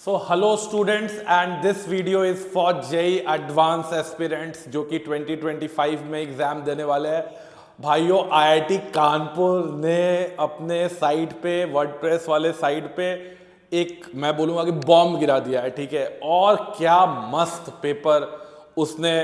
So hello students and this video is for JEE advance aspirants जो कि 2025 में exam देने वाले हैं। भाइयों, आईआईटी कानपुर ने अपने साइट पे, वर्डप्रेस वाले साइट पे एक, मैं बोलूँगा कि बॉम्ब गिरा दिया है। ठीक है, और क्या मस्त पेपर उसने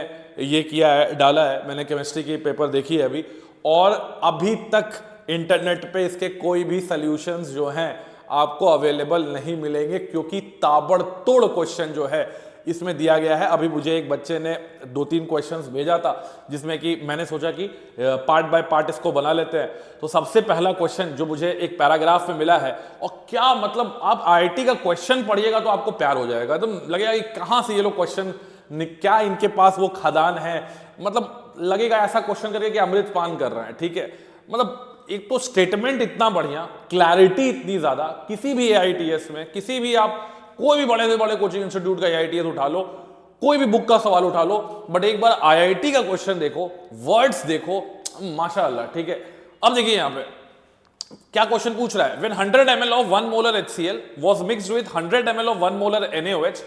ये किया है, डाला है। मैंने केमिस्ट्री की पेपर देखी है अभी, और अभी तक इंटरनेट पे इसके कोई भी सॉल्यूशंस जो हैं आपको अवेलेबल नहीं मिलेंगे, क्योंकि ताबड़तोड़ क्वेश्चन जो है इसमें दिया गया है। अभी मुझे एक बच्चे ने 2-3 क्वेश्चंस भेजा था, जिसमें कि मैंने सोचा कि पार्ट बाय पार्ट इसको बना लेते हैं। तो सबसे पहला क्वेश्चन जो मुझे एक पैराग्राफ में मिला है, और क्या मतलब, आप आईआईटी का क्वेश्चन पढ़िएगा तो आपको प्यार हो जाएगा। तो लगेगा कि कहाँ से ये लोग क्वेश्चन, क्या इनके पास वो खदान है, मतलब लगेगा ऐसा क्वेश्चन करके कि अमृत पान कर रहे हैं। ठीक है, मतलब एक तो स्टेटमेंट इतना बढ़िया, क्लैरिटी इतनी ज्यादा। किसी भी एआईटीएस में, किसी भी, आप कोई भी बड़े से बड़े कोचिंग इंस्टीट्यूट का एआईटीएस उठा लो, कोई भी बुक का सवाल उठा लो, बट एक बार आईआईटी का क्वेश्चन देखो, वर्ड्स देखो, माशाअल्लाह। ठीक है, अब देखिए यहां पे क्या क्वेश्चन पूछ रहा है। When 100 ml of 1 molar HCl was mixed with 100 ml of 1 molar NaOH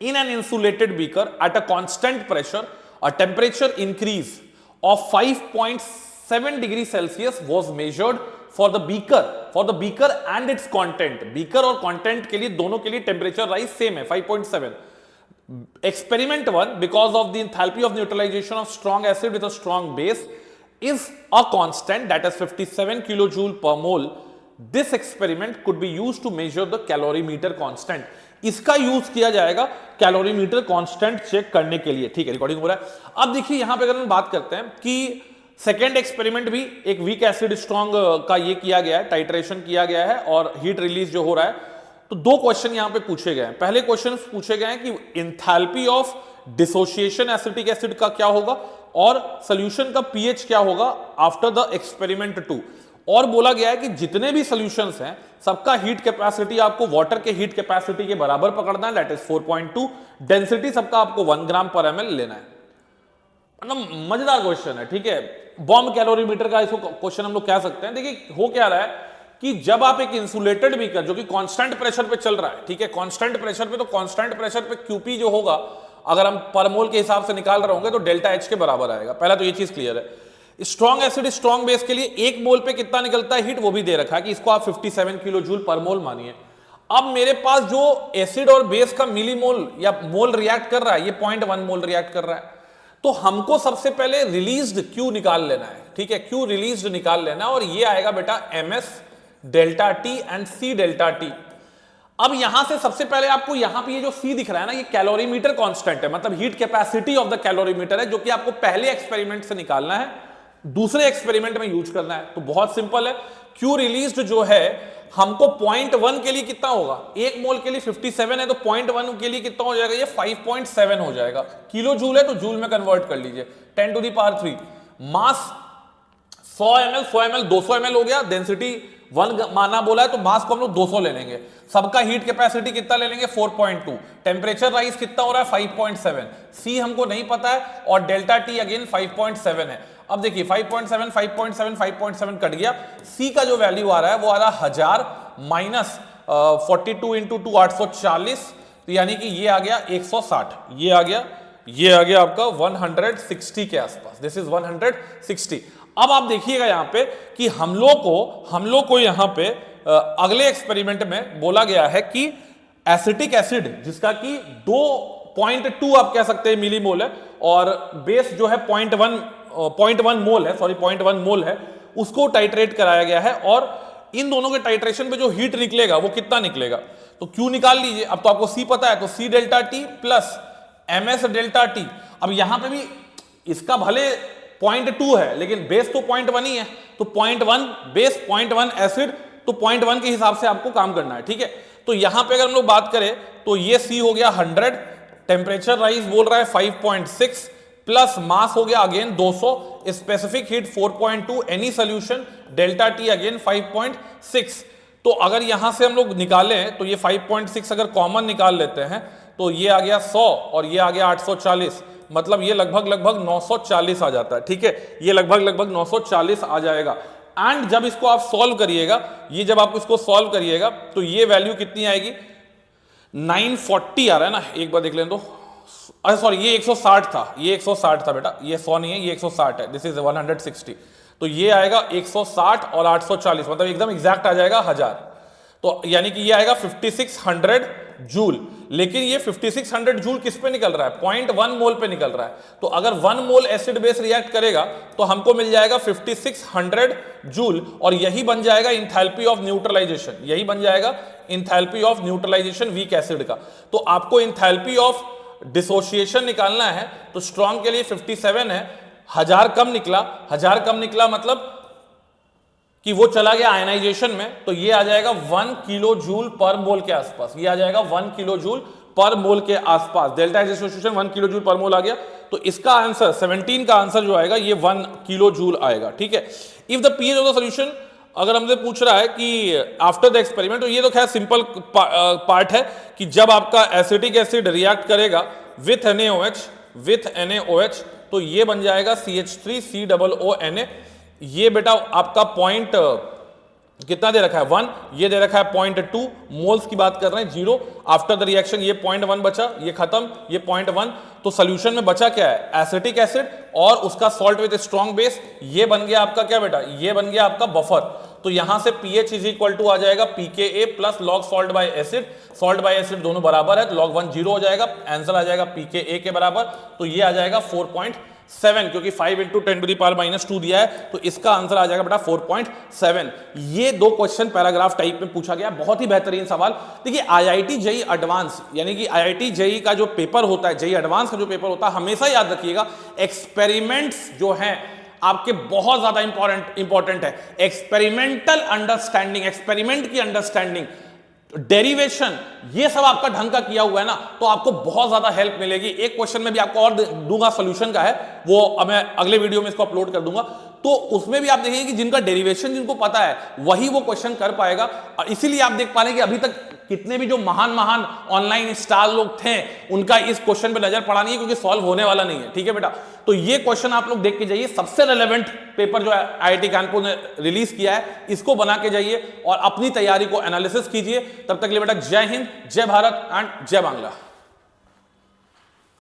in an insulated beaker at a constant pressure, a temperature increase of 5.7 degree Celsius was measured for the beaker and its content. beaker और content के लिए, दोनों के लिए temperature rise same है, 5.7. Experiment 1, because of the enthalpy of neutralization of strong acid with a strong base is a constant, that is 57 kilojoule per mole. This experiment could be used to measure the calorimeter constant. इसका use किया जाएगा calorimeter constant check करने के लिए। ठीक है, recording हो रहा है। अब देखिए यहां पे अगर हम बात करते हैं कि सेकेंड एक्सपेरिमेंट भी एक वीक एसिड स्ट्रॉन्ग का ये किया गया है, टाइट्रेशन किया गया है, और हीट रिलीज जो हो रहा है। तो दो क्वेश्चन यहां पे पूछे गए हैं। पहले क्वेश्चन पूछे गए हैं कि enthalpy of dissociation acetic acid का क्या होगा, और सोल्यूशन का पीएच क्या होगा आफ्टर द एक्सपेरिमेंट 2। और बोला गया है कि जितने भी सॉल्यूशंस हैं सबका हीट कैपेसिटी आपको वाटर के हीट कैपेसिटी के बराबर पकड़ना है, दैट इज 4.2। डेंसिटी सबका आपको 1 ग्राम पर ml लेना है। मतलब मजेदार क्वेश्चन है। ठीक है, बॉम्ब कैलोरीमीटर का इसको क्वेश्चन हम लोग कह सकते हैं। देखिए हो क्या रहा है कि जब आप एक इंसुलेटेड बीकर जो कि कांस्टेंट प्रेशर पे चल रहा है, ठीक है, कांस्टेंट प्रेशर पे, तो कांस्टेंट प्रेशर पे क्यूपी जो होगा, अगर हम पर मोल के हिसाब से निकाल रहे होंगे तो डेल्टा एच के बराबर आएगा। पहला तो ये चीज क्लियर है। स्ट्रॉन्ग एसिड स्ट्रॉन्ग बेस के लिए 1 मोल पे कितना निकलता है हीट, वो भी दे रखा है कि इसको आप 57 किलो जूल पर मोल मानिए। अब मेरे पास जो एसिड और बेस का मिली मोल या मोल रिएक्ट कर रहा है, ये 0.1 मोल रिएक्ट कर रहा है। तो हमको सबसे पहले रिलीज्ड क्यू निकाल लेना है। ठीक है, क्यू रिलीज्ड निकाल लेना है, और ये आएगा बेटा MS delta T and C delta T. अब यहां से सबसे पहले आपको यहां पे ये जो सी दिख रहा है ना, ये कैलोरीमीटर कांस्टेंट है, मतलब heat capacity of the calorimeter है, जो कि आपको पहले एक्सपेरिमेंट से निकालना है, दूसरे एक्सपेरिमेंट में यूज करना है। तो बहुत सिंपल है, क्यू रिलीज्ड जो है हमको 0.1 के लिए कितना होगा, 1 मोल के लिए 57 है, तो 0.1 के लिए कितना हो जाएगा, ये 5.7 हो जाएगा। किलो जूल है तो जूल में कन्वर्ट कर लीजिए, 10 to the power 3। Mass 100 ml 200 ml हो गया। डेंसिटी 1 माना बोला है, तो मास को हम लोग 200 ले लेंगे। सबका हीट कैपेसिटी कितना ले लेंगे, 4.2। टेम्परेचर राइज कितना हो रहा है, 5.7। सी हमको नहीं पता है, और डेल्टा टी अगेन 5.7 है। अब देखिए 5.7 5.7 5.7 कट गया। सी का जो वैल्यू आ रहा है वो आ रहा है 1000 माइनस 42 इंटू 2 840, तो यानी कि ये आ गया 160, ये आ गया आपका 160 के आसपास। This is 160। अब आप देखिएगा यहां पे कि हम लोग को यहां पे अगले एक्सपेरिमेंट में बोला गया है कि एसिटिक एसिड जिसका कि 2.2 आप कह सकते हैं मिली मोल है, और बेस जो है 0.1 मोल है, सॉरी 0.1 मोल है, उसको टाइट्रेट कराया गया है। और इन दोनों के टाइट्रेशन पे जो हीट निकलेगा वो कितना निकलेगा, तो क्यू निकाल लीजिए। अब तो आपको सी पता है, तो C delta T plus MS delta T. अब यहां पे भी इसका भले 0.2 है, लेकिन बेस तो 0.1 ही है, तो 0.1 बेस 0.1 एसिड, तो 0.1 के हिसाब से आपको काम करना है। ठीक है, तो यहां पे अगर हम लोग बात करें तो ये सी हो गया 100, टेम्परेचर राइज बोल रहा है 5.6, प्लस मास हो गया again 200, specific heat 4.2, any solution delta T again 5.6। तो अगर यहां से हम लोग निकालें तो ये 5.6 अगर कॉमन निकाल लेते हैं तो ये आ गया 100, और ये आ गया 840, मतलब ये लगभग 940 आ जाता है। ठीक है, ये लगभग 940 आ जाएगा। एंड जब इसको आप सॉल्व करिएगा, ये जब आप इसको सॉल्व करिएगा तो ये वैल्यू कितनी आएगी, 940 आ रहा है ना, एक बार देख लें तो, अरे सॉरी ये 160 था, ये 160 था बेटा, ये 100 नहीं है, ये 160 है, दिस इज 160। तो ये आएगा 160 और 840, मतलब एकदम एग्जैक्ट आ जाएगा 1000। तो यानी कि ये आएगा 5600 जूल। लेकिन ये 5600 जूल किस पे निकल रहा है? 0.1 मोल पे निकल रहा है। तो अगर 1 मोल एसिड बेस रिएक्ट करेगा तो हमको मिल जाएगा 5600 जूल, और यही बन जाएगा इंथैल्पी ऑफ न्यूट्रलाइजेशन, यही बन जाएगा enthalpy of neutralisation weak acid का। तो आपको इंथैल्पी ऑफ डिसोसिएशन निकालना है, तो स्ट्रॉन्ग के लिए 57 है, 1000 कम निकला, 1000 कम निकला मतलब कि वो चला गया आयनाइजेशन में, तो ये आ जाएगा 1 किलो जूल पर मोल के आसपास, ये आ जाएगा 1 किलो जूल पर मोल के आसपास। डेल्टा डिसोसिएशन 1 किलो जूल पर मोल आ गया, तो इसका आंसर 17 का आंसर जो आएगा ये 1 किलो जूल आएगा। ठीक है। If the pH of the solution, अगर हमसे पूछ रहा है कि आफ्टर द एक्सपेरिमेंट, तो ये तो खैर सिंपल पार्ट है कि जब आपका एसिटिक एसिड रिएक्ट करेगा विथ NaOH, तो ये बन जाएगा CH3COONA। ये बेटा आपका पॉइंट कितना दे रखा है? 1, ये दे रखा है 0.2 मोल्स की बात कर रहे हैं, 0 आफ्टर द रिएक्शन, ये 0.1 बचा, ये खत्म, ये 0.1। तो सोल्यूशन में बचा क्या है? एसिटिक एसिड और उसका सॉल्ट विद स्ट्रॉन्ग बेस, ये बन गया आपका क्या बेटा? ये बन गया आपका बफर। तो यहां से pH इज इक्वल टू आ जाएगा pKa plus log salt bye acid, salt bye acid दोनों बराबर है, तो log 1 0 हो जाएगा, आंसर आ जाएगा pKa के बराबर। तो ये आ जाएगा 4.7, क्योंकि 5 × 10⁻⁻2 दिया है, तो इसका आंसर आ जाएगा बेटा 4.7। ये 2 क्वेश्चन पैराग्राफ टाइप में पूछा गया, बहुत ही बेहतरीन सवाल। देखिए IIT JEE एडवांस, यानी कि IIT JEE का जो पेपर होता है, JEE एडवांस का जो पेपर होता है, हमेशा याद रखिएगा एक्सपेरिमेंट्स जो हैं आपके बहुत ज्यादा इंपॉर्टेंट है। एक्सपेरिमेंटल अंडरस्टैंडिंग, एक्सपेरिमेंट की अंडरस्टैंडिंग, डेरिवेशन, ये सब आपका ढंग का किया हुआ है ना, तो आपको बहुत ज्यादा हेल्प मिलेगी। एक क्वेश्चन में भी आपको और दूंगा सोल्यूशन का है, वो मैं अगले वीडियो में इसको अपलोड कर दूंगा, तो उसमें भी आप देखेंगे कि जिनका डेरिवेशन जिनको पता है वही वो क्वेश्चन कर पाएगा। और इसीलिए आप देख पा रहे हैं कि अभी तक कितने भी जो महान ऑनलाइन स्टार लोग थे, उनका इस क्वेश्चन पे नजर पड़ा नहीं है, क्योंकि सॉल्व होने वाला नहीं है। ठीक है बेटा, तो ये क्वेश्चन आप लोग देख के जाइए, सबसे रेलेवेंट पेपर जो IIT कानपुर ने रिलीज किया है, इसको बना के जाइए और अपनी तैयारी को एनालिसिस कीजिए। तब तक के लिए बेटा जय हिंद, जय भारत एंड जय बांग्ला।